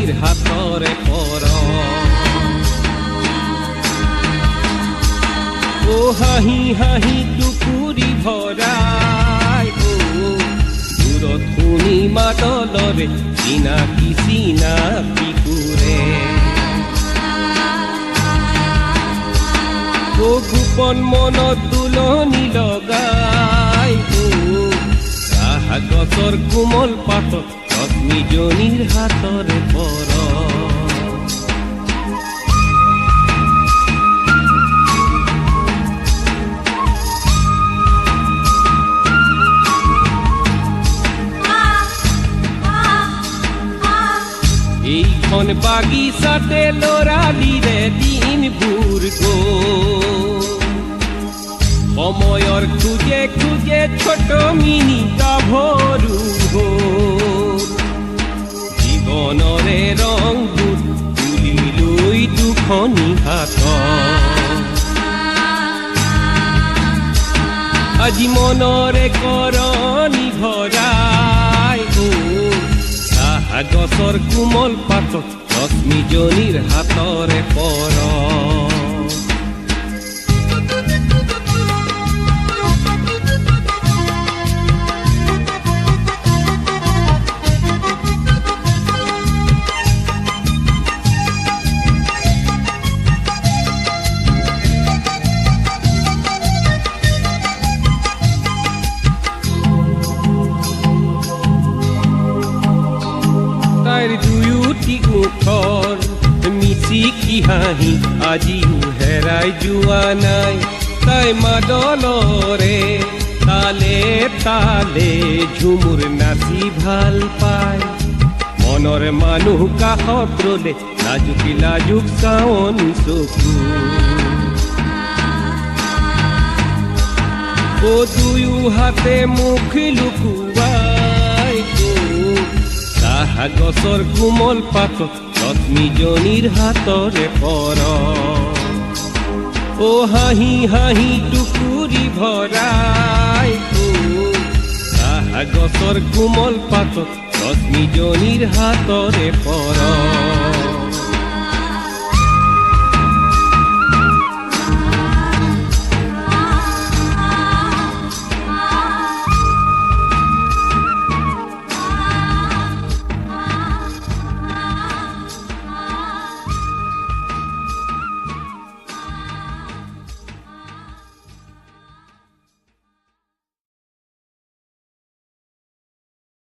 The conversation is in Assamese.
ৰশ্মিজনীৰ হাতৰে পৰ ও হাঁহি হাঁহি টুকুৰি ভৰাই দূৰত শুনি মাদলৰে চিনাকি চিনাকি সুৰে ও গোপন মনত তুলনি লগাই চাহ গছৰ কোমল পাতত ৰশ্মিজনীৰ হাতৰে পৰ এইখন বাগিচাতে লৰালিৰে দিনবোৰ গ'ল সময়ৰ খোজে খোজে ছোট মিনিটা ভৰো হ'ল জীৱনৰে ৰংবোৰ তুলি লৈ দুখনি হাতত আজি মনৰে কৰণী ভৰাই গছৰ কোমল পাতত ৰশ্মিজনীৰ হাতৰে পৰ তাইৰ দুয়োটি ওঠৰ মিচিকি হাঁহি আজিও হেৰাই যোৱা নাই তাই মাদলৰে তালে তালে ঝুমুৰ নাচি ভাল পায় মনৰ মানুহ কাষত ৰলে লাজুকি লাজুক চাৱনি চকু ও দুয়ো হাতে মুখ লুকুৱাই গছৰ কোমল পাতত ৰশ্মিজনীৰ হাতৰে পৰ ও হাঁহি হাঁহি টুকুৰি ভৰাই গছৰ কোমল পাতত ৰশ্মিজনীৰ হাতৰে পৰ